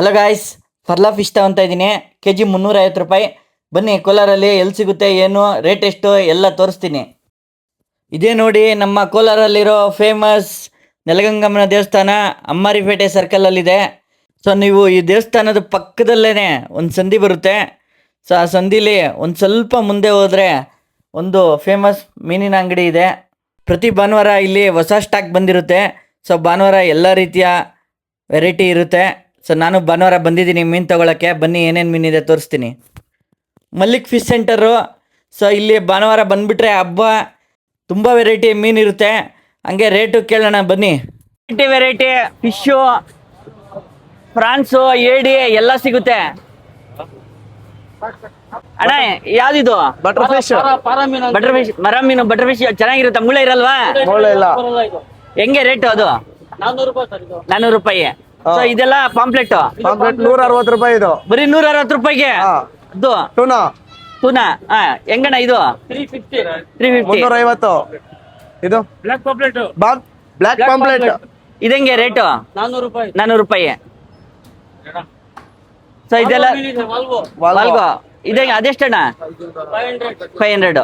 Hello guys, ಫರ್ಲಾ fish ತಗೊತಾ ಇದ್ದೀನಿ. KG 350 ರೂಪಾಯಿ. ಬನ್ನಿ, ಕೋಲಾರಲ್ಲಿ ಎಲ್ಲಿ ಸಿಗುತ್ತೆ, ಏನು ರೇಟ್ ಎಷ್ಟು ಎಲ್ಲ ತೋರಿಸ್ತೀನಿ. ಇದೇ ನೋಡಿ ನಮ್ಮ ಕೋಲಾರಲ್ಲಿರೋ ಫೇಮಸ್ ನೆಲಗಂಗಮ್ಮನ ದೇವಸ್ಥಾನ, ಅಮ್ಮಾರಿಪೇಟೆ ಸರ್ಕಲಲ್ಲಿದೆ. ಸೊ ನೀವು ಈ ದೇವಸ್ಥಾನದ ಪಕ್ಕದಲ್ಲೇ ಒಂದು ಸಂದಿ ಬರುತ್ತೆ. ಸೊ ಆ ಸಂದಿಲಿ ಒಂದು ಸ್ವಲ್ಪ ಮುಂದೆ ಹೋದರೆ ಒಂದು ಫೇಮಸ್ ಮೀನಿನ ಅಂಗಡಿ ಇದೆ. ಪ್ರತಿ ಭಾನುವಾರ ಇಲ್ಲಿ ಹೊಸ ಸ್ಟಾಕ್ ಬಂದಿರುತ್ತೆ. ಸೊ ಭಾನುವಾರ ಎಲ್ಲ ರೀತಿಯ ವೆರೈಟಿ ಇರುತ್ತೆ. ಸೊ ನಾನು ಭಾನುವಾರ ಬಂದಿದ್ದೀನಿ ಮೀನು ತೊಗೊಳಕ್ಕೆ. ಬನ್ನಿ, ಏನೇನು ಮೀನಿದೆ ತೋರಿಸ್ತೀನಿ. Malik fish centre. ಸೊ ಇಲ್ಲಿ ಭಾನುವಾರ ಬಂದುಬಿಟ್ರೆ ಹಬ್ಬ, ತುಂಬ ವೆರೈಟಿ ಮೀನಿರುತ್ತೆ. ಹಂಗೆ ರೇಟು ಕೇಳೋಣ ಬನ್ನಿ. ವೆರೈಟಿ ಫಿಶ್ಶು, ಫ್ರಾನ್ಸು, ಏಡಿ ಎಲ್ಲ ಸಿಗುತ್ತೆ. ಅಣ್ಣ ಯಾವ್ದಿದು? ಬಟರ್ ಫಿಶ್, ಬಟರ್ ಫಿಶ್, ಮರ ಮೀನು. ಬಟರ್ ಫಿಶ್ ಚೆನ್ನಾಗಿರುತ್ತೆ, ಮುಳ್ಳೆ ಇರಲ್ವಾ? ಹೆಂಗೆ ರೇಟು ಅದು? 400 ರೂಪಾಯಿ. ಸೊ ಇದೆಲ್ಲ ಪಾಂಪ್ಲೆಟ್ 160 ರೂಪಾಯಿ. ಇದು ಬರೀ 160 ರೂಪಾಯಿಗೆ. ಅದು ಟೂನಾ ಹೆಂಗಣ್ಣ ಇದು? 350. 350. ಇದು ಬ್ಲಾಕ್ ಪಾಂಪ್ಲೆಟ್. ಇದೆಂಗೆ ರೇಟು? 400 ರೂಪಾಯಿ. ಸೊ ಇದೆಲ್ಲ ವಾಲ್ಗೋ. ಇದೆ ಅದೆಷ್ಟಣ್ಣ? 500.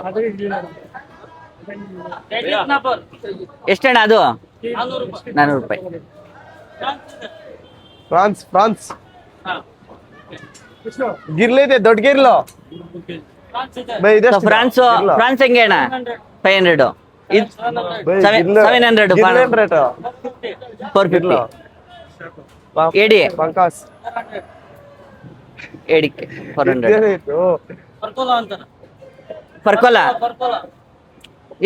ಎಷ್ಟಣ್ಣ ಅದು? 400 ರೂಪಾಯಿ. ಫ್ರಾನ್ಸ್ ಗಿರ್ಲಿ ಇದೆ, ದೊಡ್ಡ ಗಿರ್ಲು. ಫ್ರಾನ್ಸ್ ಹೆಂಗೆ ಅಣ್ಣ? 500. 700. 450. ಏಡಿ ಏಡಿಕೆ 400. ಪರ್ಕೋಲಾ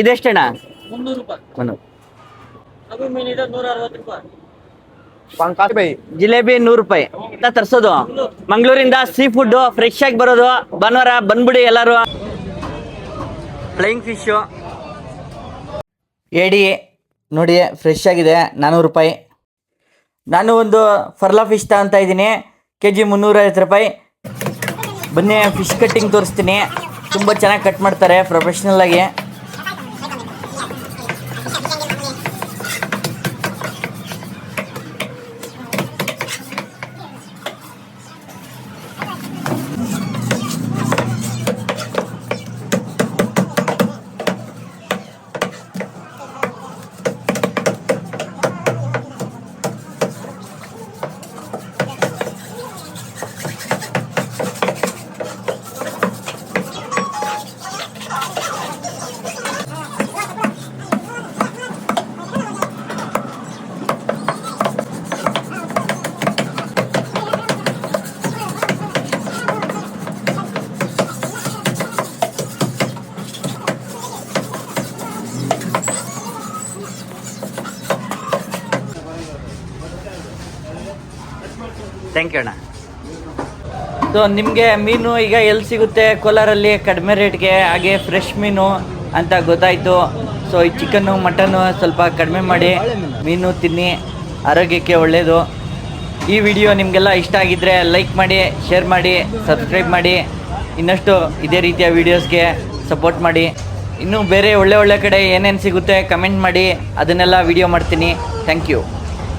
ಇದೆಷ್ಟಣ್ಣ? 300. ಜಿಲೇಬಿ 100 ರೂಪಾಯಿ. ತರ್ಸೋದು ಮಂಗಳೂರಿಂದ ಸೀ ಫುಡ್ ಫ್ರೆಶ್ ಆಗಿ ಬರೋದು. ಭಾನುವಾರ ಬಂದ್ಬಿಡಿ ಎಲ್ಲರೂ. ಫ್ಲೈಯಿಂಗ್ ಫಿಶು, ಏಡಿ ನೋಡಿ ಫ್ರೆಶ್ ಆಗಿದೆ, 400 ರೂಪಾಯಿ. ನಾನು ಒಂದು ಫರ್ಲಾ ಫಿಶ್ ತಗೊತಾ ಇದ್ದೀನಿ, ಕೆಜಿ 350 ರೂಪಾಯಿ. ಬನ್ನಿ, ಫಿಶ್ ಕಟ್ಟಿಂಗ್ ತೋರಿಸ್ತೀನಿ. ತುಂಬ ಚೆನ್ನಾಗಿ ಕಟ್ ಮಾಡ್ತಾರೆ ಪ್ರೊಫೆಷ್ನಲ್ ಆಗಿ. ಥ್ಯಾಂಕ್ ಯು ಅಣ್ಣ. ಸೊ ನಿಮಗೆ ಮೀನು ಈಗ ಎಲ್ಲಿ ಸಿಗುತ್ತೆ ಕೋಲಾರಲ್ಲಿ ಕಡಿಮೆ ರೇಟ್ಗೆ, ಹಾಗೆ ಫ್ರೆಶ್ ಮೀನು ಅಂತ ಗೊತ್ತಾಯಿತು. ಸೊ ಈ ಚಿಕನ್ನು ಮಟನ್ನು ಸ್ವಲ್ಪ ಕಡಿಮೆ ಮಾಡಿ ಮೀನು ತಿನ್ನಿ, ಆರೋಗ್ಯಕ್ಕೆ ಒಳ್ಳೆಯದು. ಈ ವಿಡಿಯೋ ನಿಮಗೆಲ್ಲ ಇಷ್ಟ ಆಗಿದ್ದರೆ ಲೈಕ್ ಮಾಡಿ, ಶೇರ್ ಮಾಡಿ, ಸಬ್ಸ್ಕ್ರೈಬ್ ಮಾಡಿ. ಇನ್ನಷ್ಟು ಇದೇ ರೀತಿಯ ವೀಡಿಯೋಸ್ಗೆ ಸಪೋರ್ಟ್ ಮಾಡಿ. ಇನ್ನೂ ಬೇರೆ ಒಳ್ಳೆ ಕಡೆ ಏನೇನು ಸಿಗುತ್ತೆ ಕಮೆಂಟ್ ಮಾಡಿ, ಅದನ್ನೆಲ್ಲ ವಿಡಿಯೋ ಮಾಡ್ತೀನಿ. Thank you.